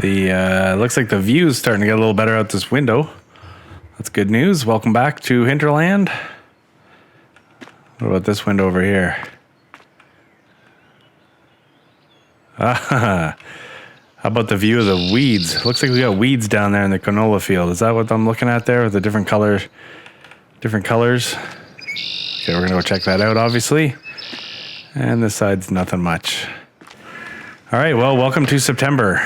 The looks like the view's starting to get a little better out this window. That's good news. Welcome back to Hinterland. What about this window over here? How about the view of the weeds? Looks like we got weeds down there in the canola field. Is that what I'm looking at there with the different colors? Okay, we're gonna go check that out, obviously. And this side's nothing much. All right, well, welcome to September.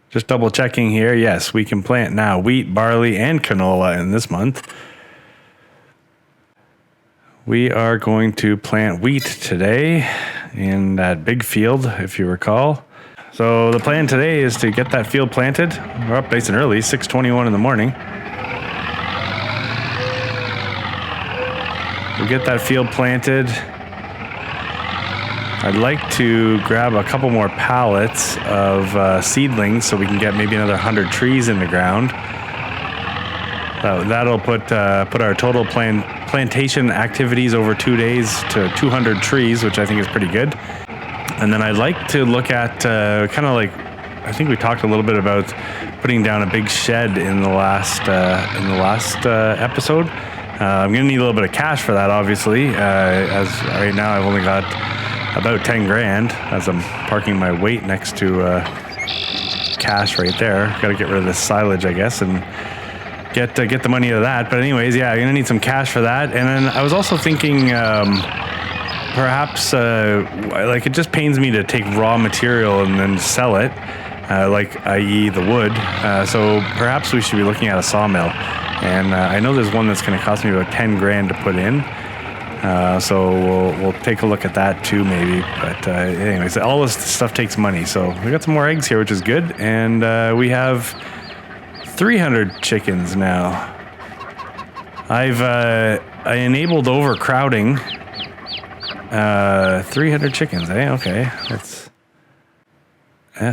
Just double checking here. Yes, we can plant now wheat, barley, and canola in this month. We are going to plant wheat today in that big field, if you recall. So the plan today is to get that field planted. We're up nice and early, 6:21 in the morning. We'll get that field planted. I'd like to grab a couple more pallets of seedlings so we can get maybe another 100 trees in the ground. That'll put our total plantation activities over 2 days to 200 trees, which I think is pretty good. And then I'd like to look at kind of like, I think we talked a little bit about putting down a big shed in the last episode. I'm gonna need a little bit of cash for that, obviously. As right now I've only got about 10 grand as I'm parking my weight next to cash right there. Got to get rid of this silage, I guess, and get the money out of that. But anyways, yeah, I'm gonna need some cash for that. And then I was also thinking perhaps like it just pains me to take raw material and then sell it, like i.e. the wood. So perhaps we should be looking at a sawmill. And I know there's one that's going to cost me about 10 grand to put in. So we'll take a look at that too, maybe. But anyways, all this stuff takes money. So we got some more eggs here, which is good. And we have 300 chickens now. I enabled overcrowding. 300 chickens, eh? Okay, that's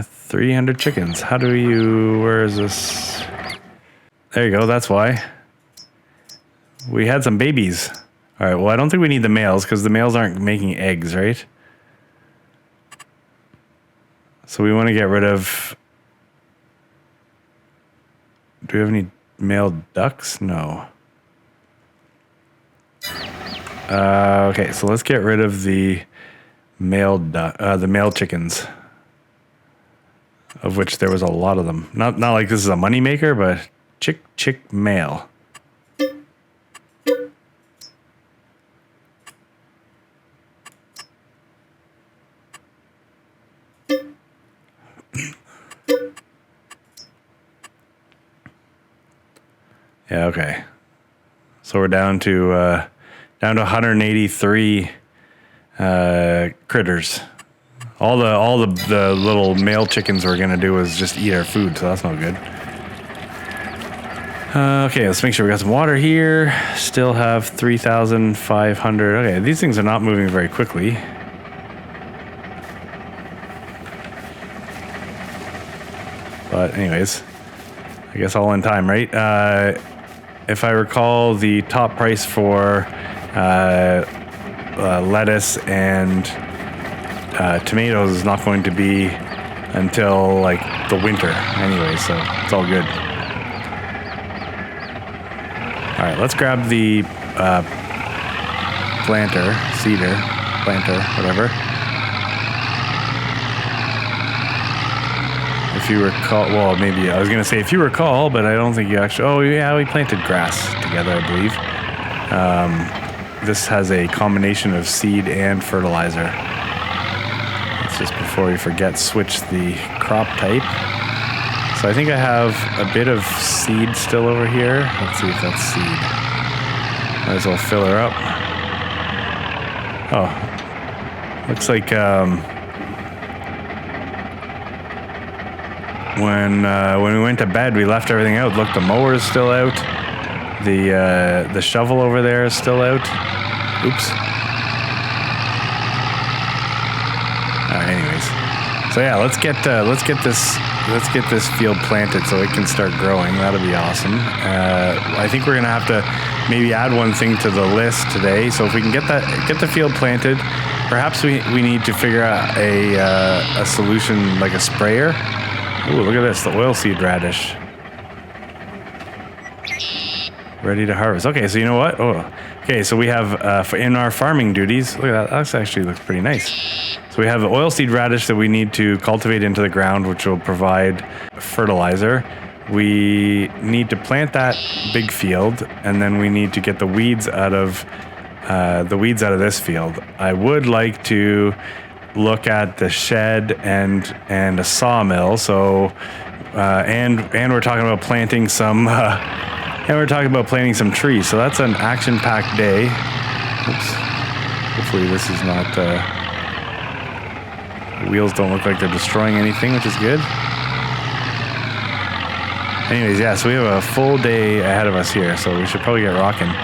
300 chickens. How do you? Where is this? There you go. That's why we had some babies. All right, well, I don't think we need the males because the males aren't making eggs, right? So we want to get rid of... Do we have any male ducks? No. Okay, so let's get rid of the male chickens, of which there was a lot of them. Not like this is a moneymaker, but chick male. Yeah, okay. So we're down to 183 critters. All the little male chickens we're gonna do is just eat our food, so that's not good. Okay, let's make sure we got some water here. Still have 3,500. Okay, these things are not moving very quickly. But anyways, I guess all in time, right? If I recall, the top price for lettuce and tomatoes is not going to be until like the winter anyway, so it's all good. All right, let's grab the planter, whatever. If you recall, well, maybe I was going to say if you recall, but I don't think you actually. Oh, yeah, we planted grass together, I believe. This has a combination of seed and fertilizer. It's just before we forget, switch the crop type. So I think I have a bit of seed still over here. Let's see if that's seed. Might as well fill her up. Oh, looks like when we went to bed, we left everything out. Look, the mower's still out. The shovel over there is still out. Oops. All right, anyways, so yeah, let's get this field planted so it can start growing. That'll be awesome. I think we're gonna have to maybe add one thing to the list today. So if we can get the field planted, Perhaps we need to figure out a solution like a sprayer. Ooh, look at this, the oilseed radish. Ready to harvest. Okay, so you know what? Oh, okay, so we have in our farming duties, look at that, that actually looks pretty nice. So we have the oilseed radish that we need to cultivate into the ground, which will provide fertilizer. We need to plant that big field, and then we need to get the weeds out of this field. I would like to look at the shed and a sawmill. So and we're talking about planting some trees. So that's an action-packed day. Oops. Hopefully this is not. The wheels don't look like they're destroying anything, which is good. Anyways, yeah, so we have a full day ahead of us here, so we should probably get rocking.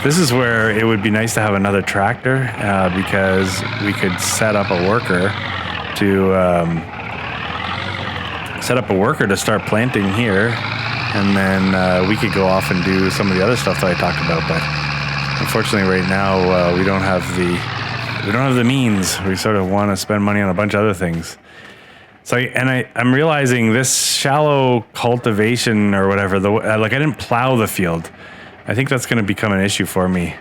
This is where it would be nice to have another tractor because we could set up a worker to start planting here, and then we could go off and do some of the other stuff that I talked about. But unfortunately, right now we don't have the means. We sort of want to spend money on a bunch of other things. So I'm realizing this shallow cultivation or whatever, I didn't plow the field. I think that's going to become an issue for me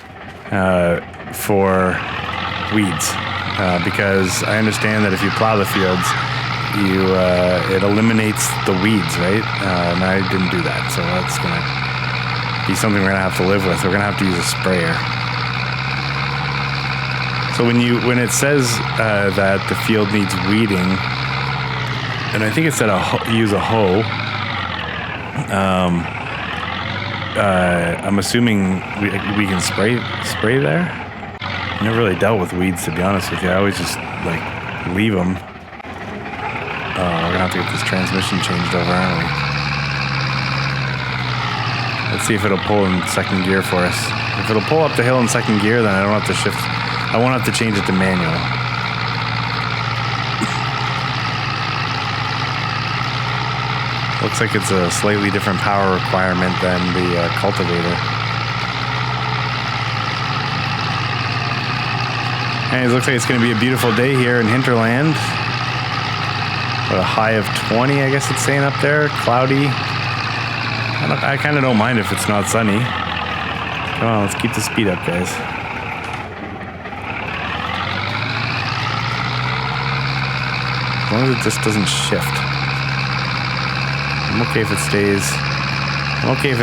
for weeds because I understand that if you plow the fields, it eliminates the weeds, right? And I didn't do that, so that's going to be something we're going to have to live with. We're going to have to use a sprayer. So when it says that the field needs weeding, and I think it said use a hoe. I'm assuming we can spray there. I never really dealt with weeds, to be honest with you. I always just leave them. We're gonna have to get this transmission changed over, aren't we? Let's see if it'll pull in second gear for us. If it'll pull up the hill in second gear, then I don't have to shift. I won't have to change it to manual. Looks like it's a slightly different power requirement than the cultivator. And it looks like it's going to be a beautiful day here in Hinterland. A high of 20, I guess it's saying up there. Cloudy. I kind of don't mind if it's not sunny. Come on, let's keep the speed up, guys. As long as it just doesn't shift. I'm okay if it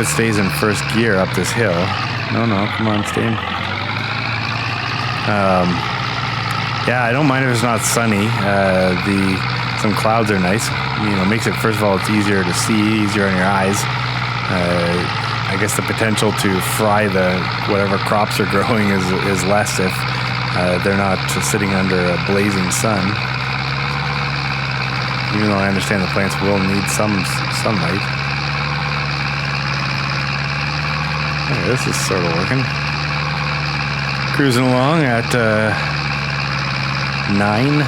stays in first gear up this hill. No, come on, stay in. Yeah, I don't mind if it's not sunny. Some clouds are nice. Makes it, first of all, it's easier to see, easier on your eyes. I guess the potential to fry whatever crops are growing is less if they're not sitting under a blazing sun. Even though I understand the plants will need some sunlight. Okay, this is sort of working. Cruising along at 9.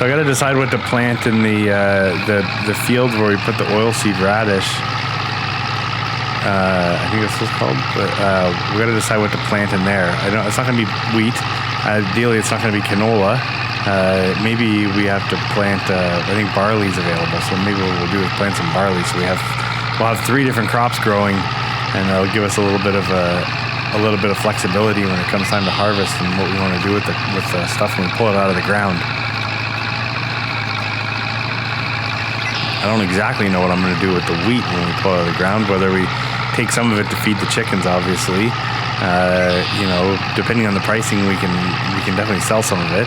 So I got to decide what to plant in the field where we put the oilseed radish. I think that's what it's called. But we got to decide what to plant in there. It's not going to be wheat. Ideally, it's not going to be canola. Maybe we have to plant. I think barley's available, so maybe what we'll do is plant some barley. So we'll have 3 different crops growing, and that'll give us a little bit of flexibility when it comes time to harvest and what we want to do with the stuff when we pull it out of the ground. I don't exactly know what I'm going to do with the wheat when we pull it out of the ground. Whether we take some of it to feed the chickens, obviously. Depending on the pricing, we can definitely sell some of it.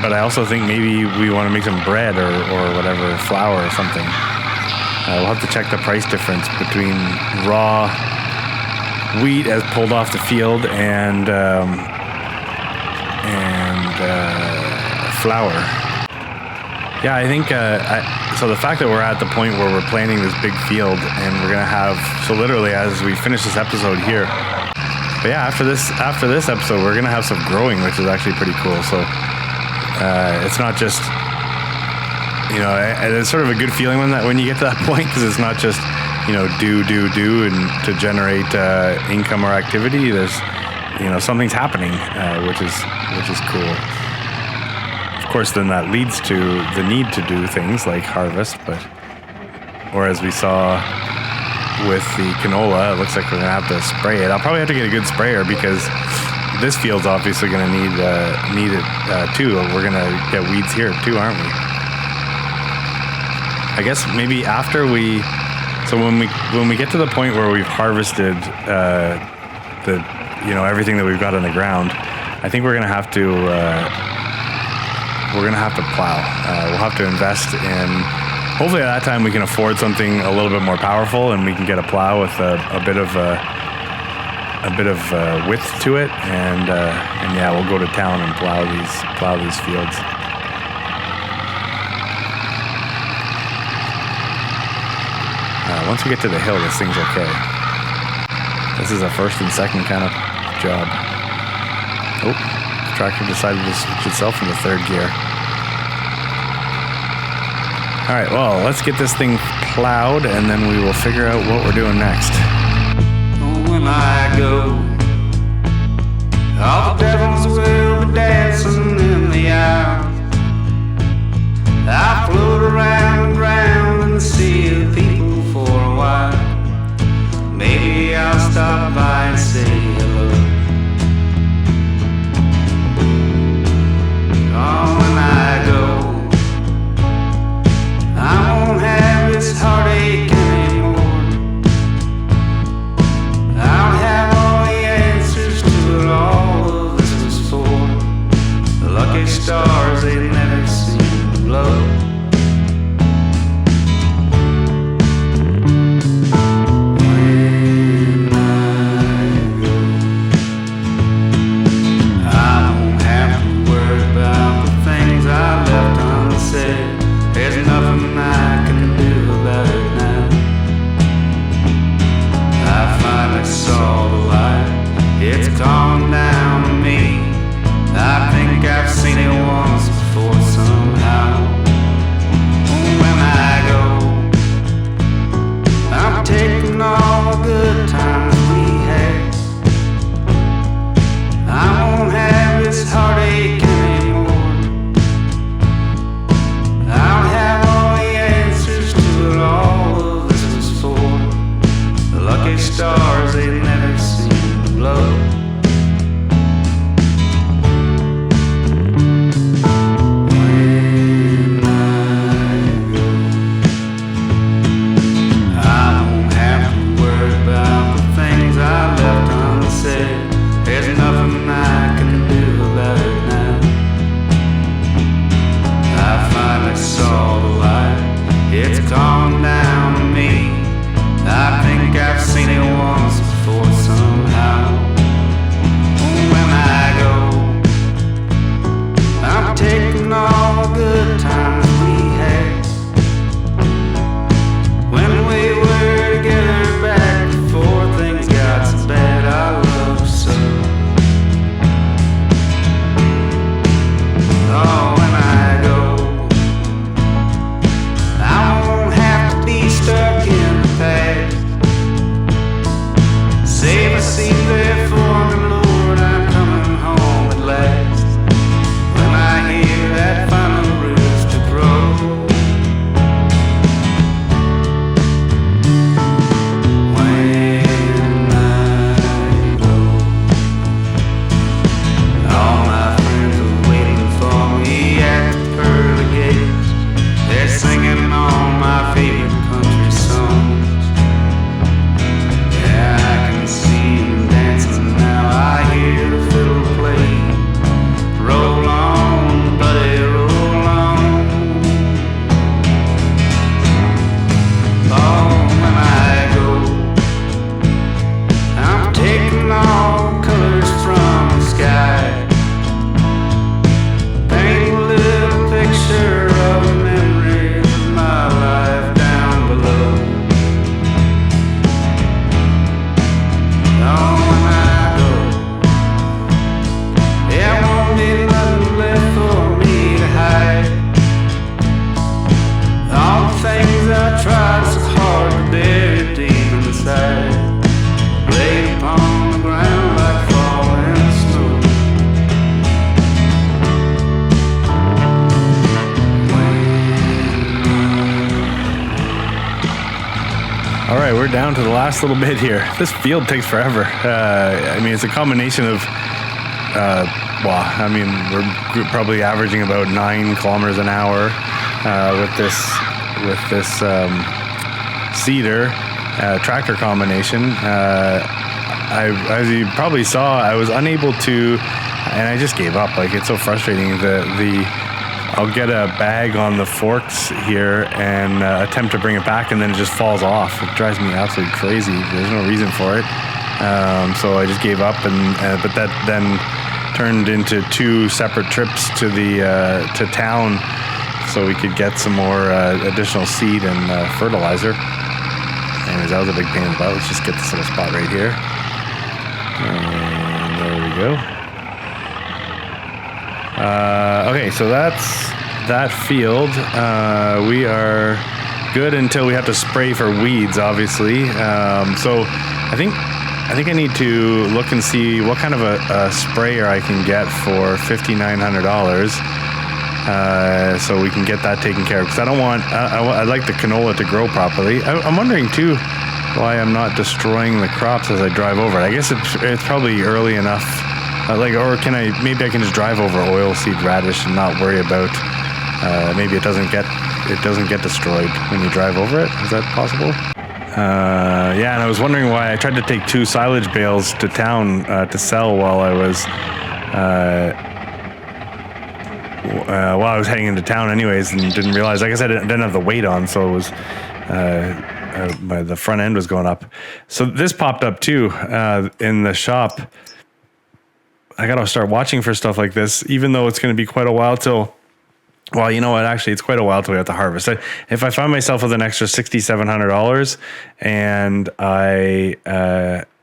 But I also think maybe we want to make some bread or whatever, flour or something. We'll have to check the price difference between raw wheat as pulled off the field and flour. Yeah, I think so the fact that we're at the point where we're planting this big field and we're gonna have, so literally as we finish this episode here, but yeah, after this episode we're gonna have some growing, which is actually pretty cool. So it's not just, it's sort of a good feeling when you get to that point, because it's not just do and to generate income or activity, there's something's happening, which is cool. Of course, then that leads to the need to do things like harvest, or as we saw with the canola, it looks like we're gonna have to spray it. I'll probably have to get a good sprayer because this field's obviously gonna need it too. We're gonna get weeds here too, aren't we? I guess maybe after when we get to the point where we've harvested everything that we've got on the ground, I think we're gonna have to plow. We'll have to invest in. Hopefully, at that time we can afford something a little bit more powerful, and we can get a plow with a bit of width to it, and yeah, we'll go to town and plow these fields. Once we get to the hill, this thing's okay. This is a first and second kind of job. Oh, the tractor decided to switch itself into third gear. All right, well, let's get this thing plowed, and then we will figure out what we're doing next. When I go, all the devils will be dancing in the aisle. I float around and round and see the people for a while. Maybe I'll stop by and say hello. Oh, when I go, I won't have this heartache anymore. I don't have all the answers to it all of this we're down to the last little bit here. This field takes forever. I mean, it's a combination of, we're probably averaging about 9 kilometers an hour with this seeder tractor combination. As you probably saw, I was unable to, and I just gave up. Like, it's so frustrating. I'll get a bag on the forks here and attempt to bring it back, and then it just falls off. It drives me absolutely crazy. There's no reason for it. So I just gave up, but that then turned into 2 separate trips to to town, so we could get some more additional seed and fertilizer. Anyways, that was a big pain in the butt. Let's just get this little spot right here. And there we go. Okay, so that's that field. We are good until we have to spray for weeds, obviously. So I think I need to look and see what kind of a sprayer I can get for $5,900. So we can get that taken care of, because I don't want, I'd like the canola to grow properly. I'm wondering too why I'm not destroying the crops as I drive over it. I guess it's probably early enough, or maybe I can just drive over oilseed radish and not worry about, maybe it doesn't get destroyed when you drive over it. Is that possible? Yeah, and I was wondering why I tried to take 2 silage bales to town to sell while I was heading into town anyways, and didn't realize, like I said, I didn't have the weight on, so it was the front end was going up. So this popped up too in the shop. I gotta start watching for stuff like this, even though it's going to be quite a while till, well, you know what, actually it's quite a while till we have to harvest. If I find myself with an extra $6,700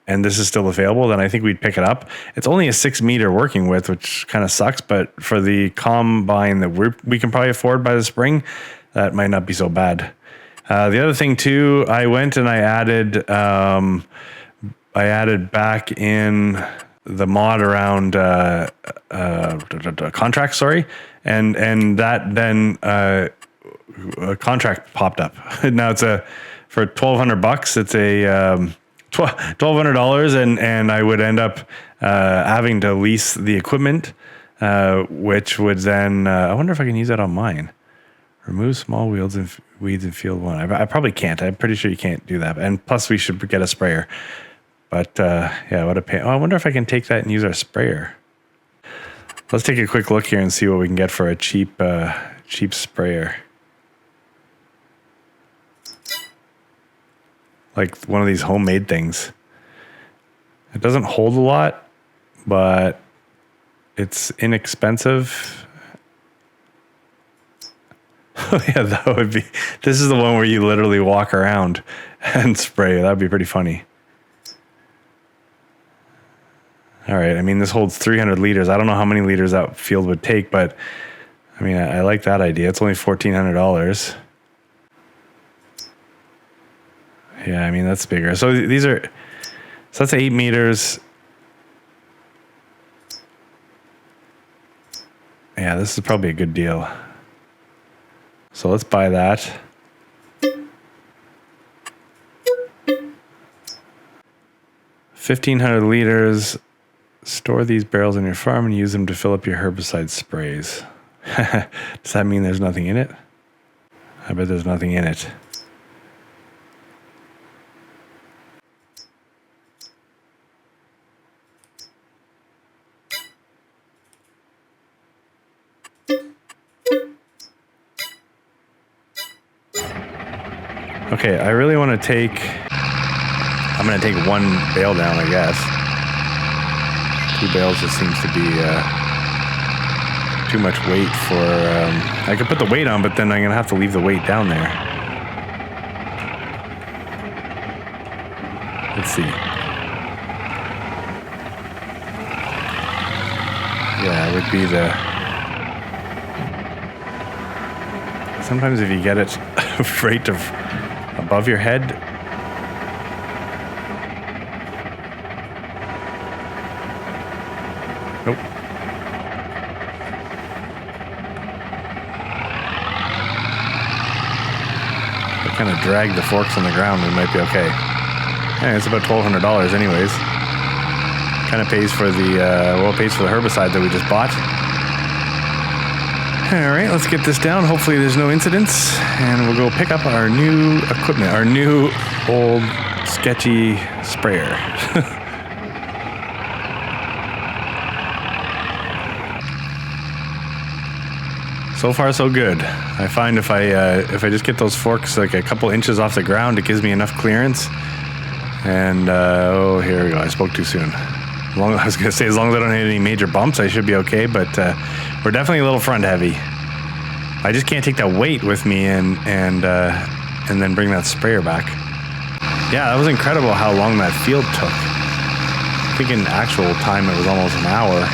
and this is still available, then I think we'd pick it up. It's only a 6 meter working width, which kind of sucks, but for the combine that we can probably afford by the spring, that might not be so bad. The other thing too, I went and I added back in the mod around contracts, sorry, and that then a contract popped up. Now it's for $1,200. It's a $1,200, and I would end up having to lease the equipment, which would then I wonder if I can use that on mine. Remove small weeds in field 1. I probably can't. I'm pretty sure you can't do that. And plus, we should get a sprayer. But yeah, what a pain. Oh, I wonder if I can take that and use our sprayer. Let's take a quick look here and see what we can get for a cheap sprayer. Like one of these homemade things. It doesn't hold a lot, but it's inexpensive. Oh yeah, that would be, this is the one where you literally walk around and spray. That would be pretty funny. All right, I mean, this holds 300 liters. I don't know how many liters that field would take, but I mean, I like that idea. It's only $1,400. Yeah, I mean, that's bigger. So that's 8 meters. Yeah, this is probably a good deal. So let's buy that. 1,500 liters. Store these barrels in your farm and use them to fill up your herbicide sprays. Does that mean there's nothing in it? I bet there's nothing in it. Okay, I really want to I'm going to take 1 bale down, I guess. 2 bales just seems to be too much weight for, I could put the weight on, but then I'm going to have to leave the weight down there. Let's see. Yeah, it would be sometimes if you get it right above your head, nope. Kind of drag the forks on the ground, we might be okay. Yeah, it's about $1,200 anyways. Kind of pays for the it pays for the herbicide that we just bought. All right, let's get this down. Hopefully there's no incidents, and we'll go pick up our new equipment, our new old sketchy sprayer. So far, so good. I find if I just get those forks like a couple inches off the ground, it gives me enough clearance. And oh, here we go. I spoke too soon. I was gonna say, as long as I don't hit any major bumps, I should be okay. But we're definitely a little front heavy. I just can't take that weight with me and then bring that sprayer back. Yeah, that was incredible how long that field took. I think in actual time it was almost an hour.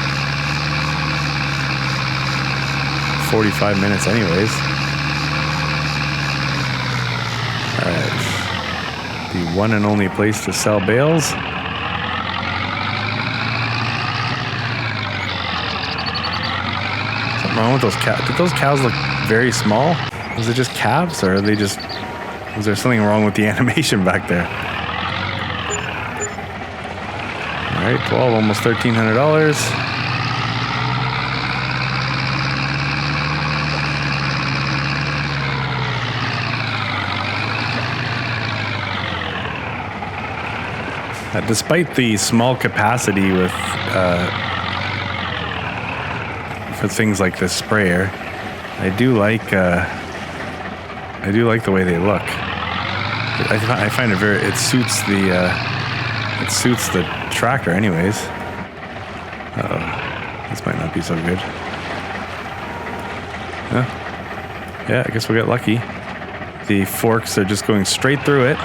45 minutes anyways. All right. The one and only place to sell bales. Something wrong with those cows? Did those cows look very small? Was it just calves, or are they just... Was there something wrong with the animation back there? All right, 12, almost $1,300. Despite the small capacity with for things like this sprayer, I do like the way they look. I find it it suits the tractor anyways. Uh-oh, this might not be so good. Huh? Yeah, I guess we'll get lucky. The forks are just going straight through it.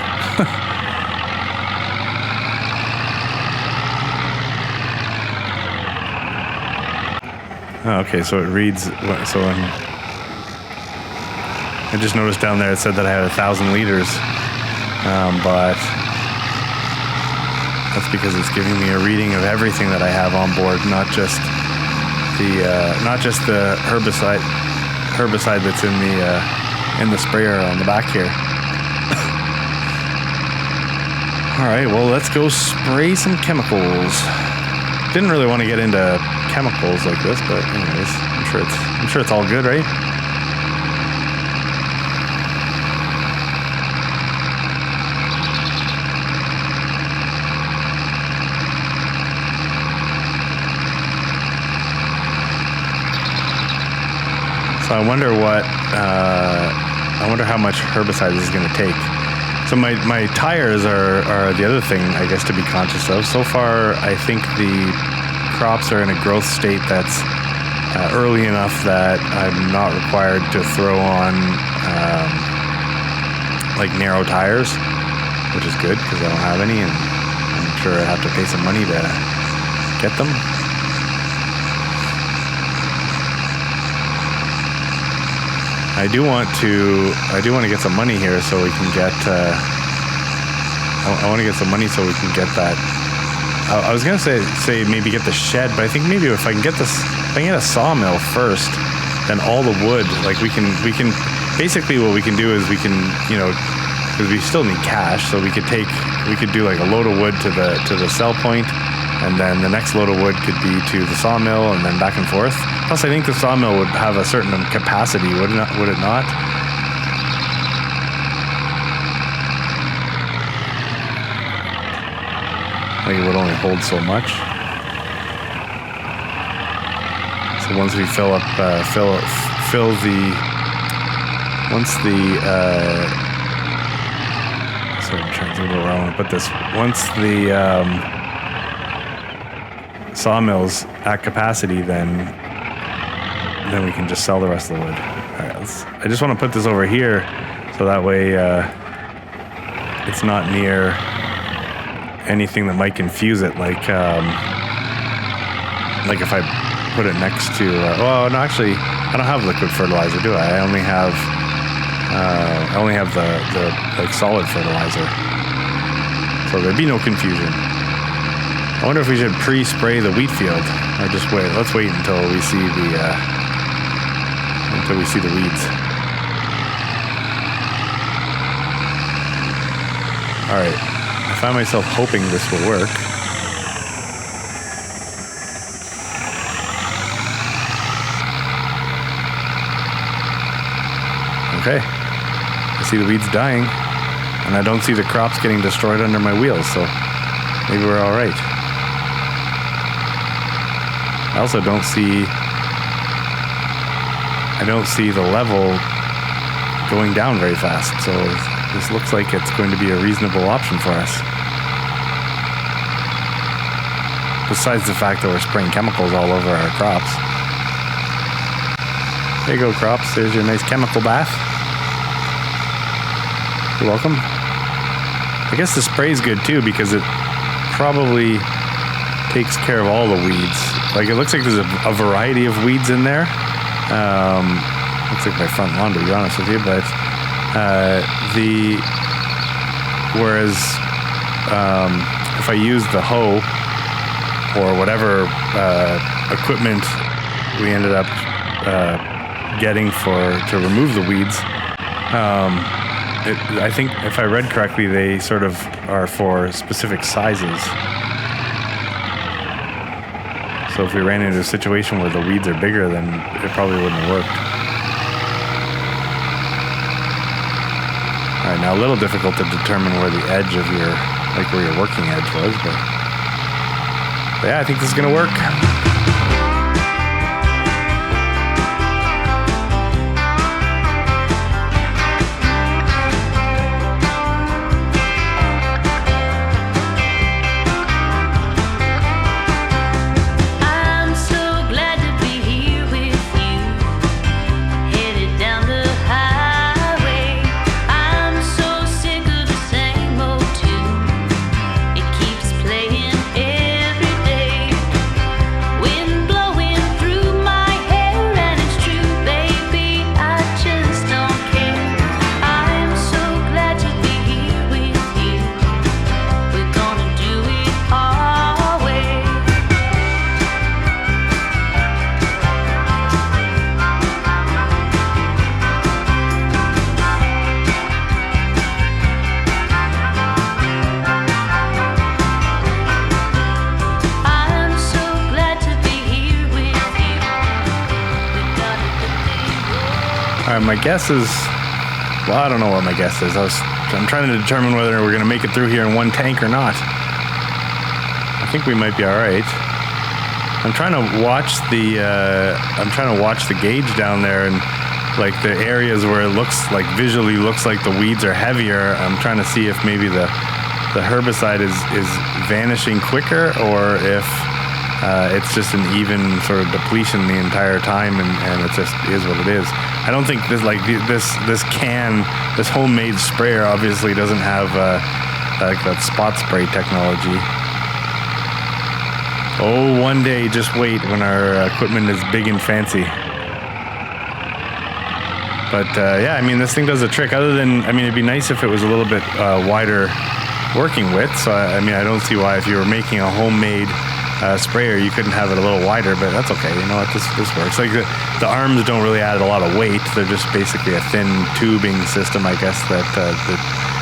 Oh, okay, so it reads, so I just noticed down there it said that I had 1,000 liters, but that's because it's giving me a reading of everything that I have on board, not just the herbicide that's in the sprayer on the back here. All right, well, let's go spray some chemicals. Didn't really want to get into chemicals like this, but anyways, I'm sure it's all good, right? So I wonder how much herbicide this is going to take. So my tires are the other thing, I guess, to be conscious of. So far, I think the crops are in a growth state that's early enough that I'm not required to throw on like narrow tires, which is good because I don't have any, and I'm sure I have to pay some money to get them. I do want to get some money here so we can get. I want to get some money so we can get that. I was gonna say maybe get the shed, but I think maybe if I can get a sawmill first, then all the wood, like we can basically what we can do is we can, because we still need cash, so we could do like a load of wood to the sell point, and then the next load of wood could be to the sawmill, and then back and forth. Plus, I think the sawmill would have a certain capacity, would it not? Like it would only hold so much. So once we fill sorry, I'm trying to think where I want to put this. Once the sawmill's at capacity, then we can just sell the rest of the wood. All right, I just want to put this over here so that way it's not near anything that might confuse it, like if I put it next to well, no, actually I don't have liquid fertilizer, do I? I only have the like solid fertilizer, so there'd be no confusion. I wonder if we should pre-spray the wheat field or just wait. Let's wait until we see the weeds. All right, I find myself hoping this will work. Okay, I see the weeds dying, and I don't see the crops getting destroyed under my wheels, so maybe we're all right. I also don't see the level going down very fast, so this looks like it's going to be a reasonable option for us. Besides the fact that we're spraying chemicals all over our crops. There you go, crops. There's your nice chemical bath. You're welcome. I guess the spray's good too because it probably takes care of all the weeds. Like it looks like there's a variety of weeds in there. Looks like my front lawn, to be honest with you, but whereas if I use the hoe or whatever equipment we ended up getting to remove the weeds, I think if I read correctly, they sort of are for specific sizes. So if we ran into a situation where the weeds are bigger, then it probably wouldn't have worked. All right, now a little difficult to determine where the edge of where your working edge was, but yeah, I think this is gonna work. My guess is, well, I don't know what my guess is. I'm trying to determine whether we're going to make it through here in one tank or not. I think we might be all right. I'm trying to watch the gauge down there, and like the areas where it visually looks like the weeds are heavier. I'm trying to see if maybe the herbicide is vanishing quicker, or if it's just an even sort of depletion the entire time, and it just is what it is. I don't think this homemade sprayer obviously doesn't have like that spot spray technology. Oh, one day, just wait when our equipment is big and fancy. But yeah, I mean, this thing does a trick. Other than, I mean, it'd be nice if it was a little bit wider working width. So I mean, I don't see why if you were making a homemade sprayer you couldn't have it a little wider, but that's okay. You know what, this works. Like the arms don't really add a lot of weight. They're just basically a thin tubing system, I guess, that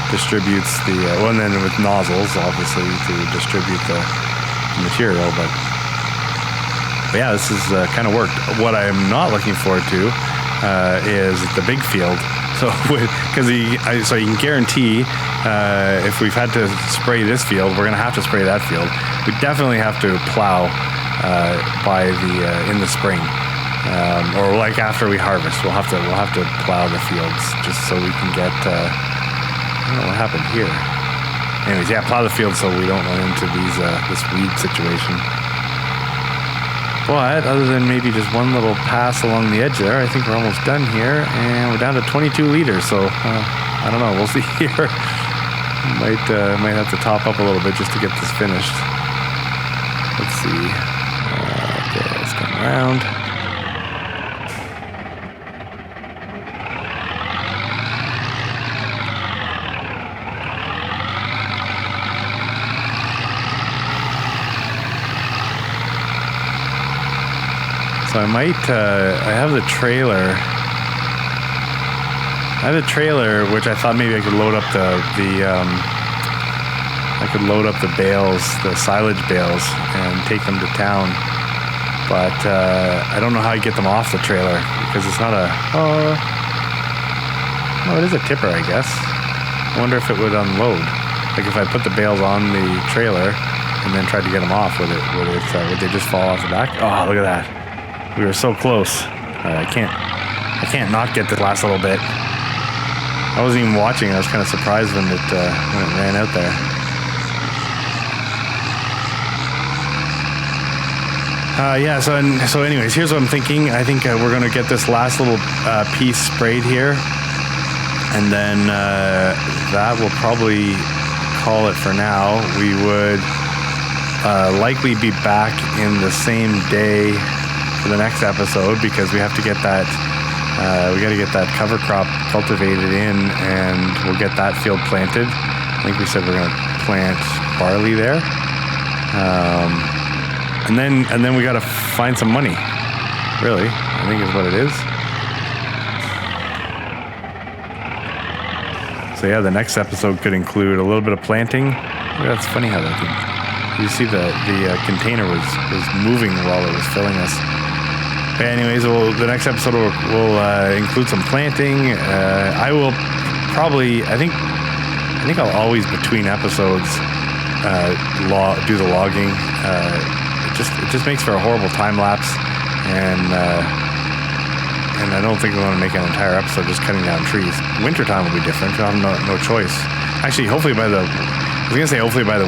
distributes the and then with nozzles obviously to distribute the material. But yeah, this is kind of worked. What I am not looking forward to is the big field. So because you can guarantee if we've had to spray this field, we're going to have to spray that field. We definitely have to plow in the spring, or like after we harvest. We'll have to plow the fields just so we can get. I don't know what happened here. Anyways, yeah, plow the field so we don't run into this weed situation. But other than maybe just one little pass along the edge there, I think we're almost done here, and we're down to 22 liters. So I don't know. We'll see here. Might have to top up a little bit just to get this finished. Let's see. Okay, let's come around. So I have the trailer. I have a trailer which I thought maybe I could load up I could load up the bales, the silage bales, and take them to town. But I don't know how you get them off the trailer because it's not a. Oh, it is a tipper, I guess. I wonder if it would unload. Like if I put the bales on the trailer and then tried to get them off, would they just fall off the back? Oh, look at that! We were so close. I can't not get the last little bit. I wasn't even watching. I was kind of surprised when it ran out there. Yeah. So anyways, here's what I'm thinking. I think we're gonna get this last little piece sprayed here, and then that will probably call it for now. We would likely be back in the same day for the next episode because we have to get that. We got to get that cover crop cultivated in, and we'll get that field planted. I think we said we're going to plant barley there, and then we got to find some money. Really, I think is what it is. So yeah, the next episode could include a little bit of planting. That's funny how that thing. You see the container was moving while it was filling us. But anyways, the next episode will include some planting. I will probably. I think I'll always between episodes do the logging. It just makes for a horrible time lapse, and I don't think we want to make an entire episode just cutting down trees. Wintertime will be different. We'll have no choice. Actually, hopefully by the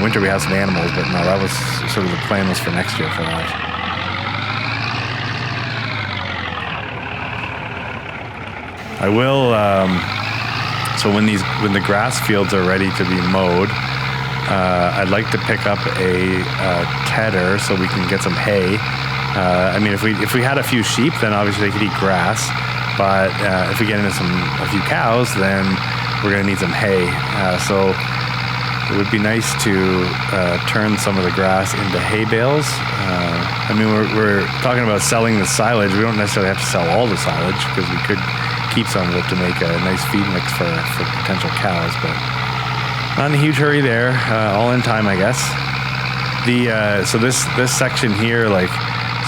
winter we have some animals, but no, that was sort of the plan was for next year for that. I will. So when the grass fields are ready to be mowed, I'd like to pick up a tedder so we can get some hay. I mean, if we had a few sheep, then obviously they could eat grass. But if we get into a few cows, then we're gonna need some hay. So it would be nice to turn some of the grass into hay bales. I mean, we're talking about selling the silage. We don't necessarily have to sell all the silage because we could keep some of it to make a nice feed mix for potential cows, but not in a huge hurry there. All in time, I guess. So this section here,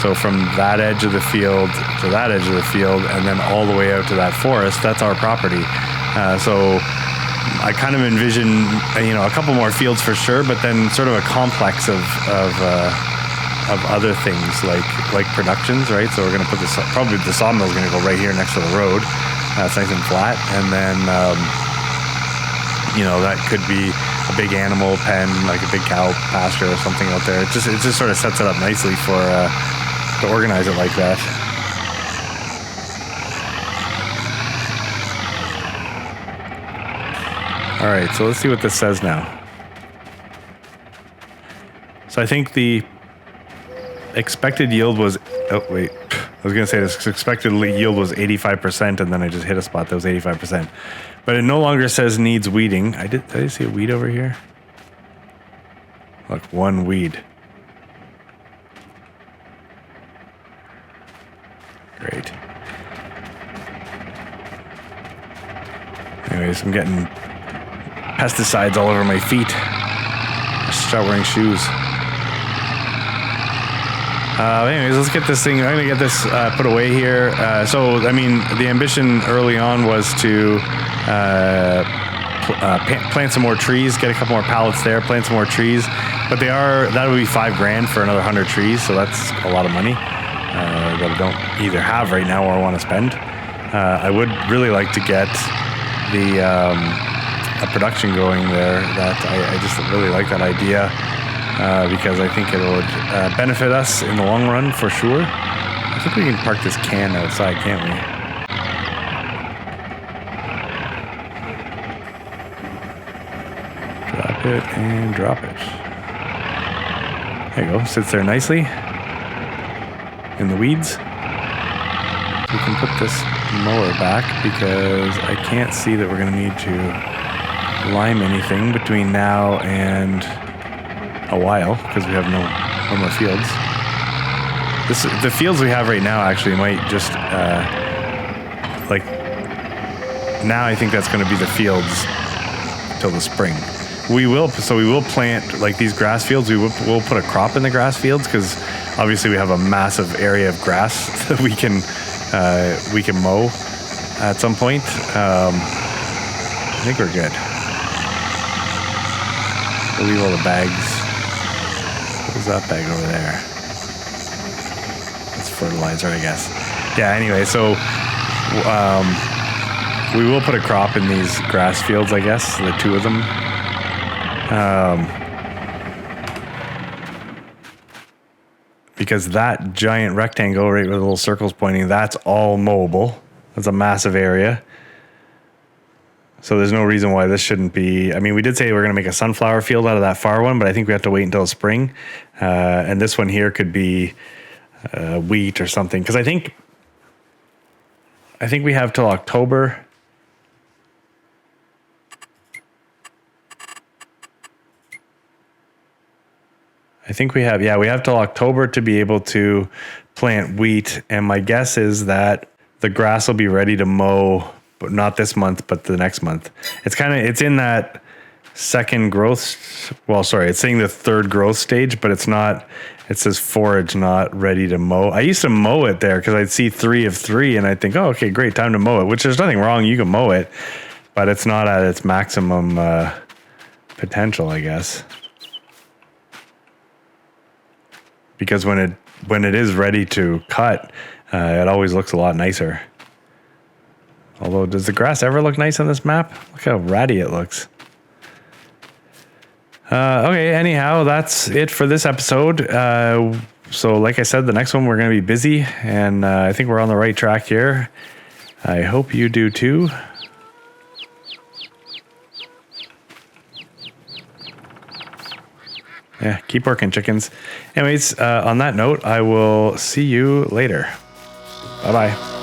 so from that edge of the field to that edge of the field, and then all the way out to that forest, that's our property. So I kind of envision, a couple more fields for sure, but then sort of a complex of other things like productions, right? So we're going to put probably the sawmill is going to go right here next to the road. It's nice and flat, and then that could be a big animal pen, like a big cow pasture or something out there. It just sort of sets it up nicely for to organize it like that. All right, so let's see what this says now. So I think the expected yield was. Oh wait. I was going to say this expected yield was 85%, and then I just hit a spot that was 85%. But it no longer says needs weeding. Did I see a weed over here? Look, one weed. Great. Anyways, I'm getting pesticides all over my feet. I should start wearing shoes. Anyways, let's get this thing. I'm gonna get this put away here. So, I mean, the ambition early on was to plant some more trees, get a couple more pallets there, plant some more trees. But that would be $5,000 for another 100 trees. So that's a lot of money that I don't either have right now or want to spend. I would really like to get a production going there. That I just really like that idea. Because I think it would benefit us in the long run for sure. I think we can park this can outside, can't we? Drop it and drop it. There you go, sits there nicely in the weeds. We can put this mower back because I can't see that we're going to need to lime anything between now and a while because we have no more fields. The fields we have right now actually might just now I think that's going to be the fields till the spring. we will plant like these grass fields. We'll put a crop in the grass fields because obviously we have a massive area of grass that we can mow at some point. I think we're good. We'll leave all the bags. What's that bag over there? That's fertilizer, I guess. Yeah, anyway, so we will put a crop in these grass fields, I guess, the two of them. Because that giant rectangle right with the little circles pointing, that's all mowable. That's a massive area. So there's no reason why this shouldn't be. I mean, we did say we're going to make a sunflower field out of that far one, but I think we have to wait until spring. And this one here could be wheat or something. Because I think we have till October. I think we have till October to be able to plant wheat. And my guess is that the grass will be ready to mow, but not this month, but the next month. It's in that second growth. Well, sorry, it's saying the third growth stage, but it's not. It says forage, not ready to mow. I used to mow it there because I'd see 3 of 3 and I'd think, oh, okay, great, time to mow it, which there's nothing wrong. You can mow it, but it's not at its maximum potential, I guess. Because when it is ready to cut, it always looks a lot nicer. Although, does the grass ever look nice on this map? Look how ratty it looks. Okay, anyhow, that's it for this episode. So like I said, the next one we're going to be busy, and I think we're on the right track here. I hope you do too. Yeah, keep working, chickens. Anyways, on that note, I will see you later. Bye-bye.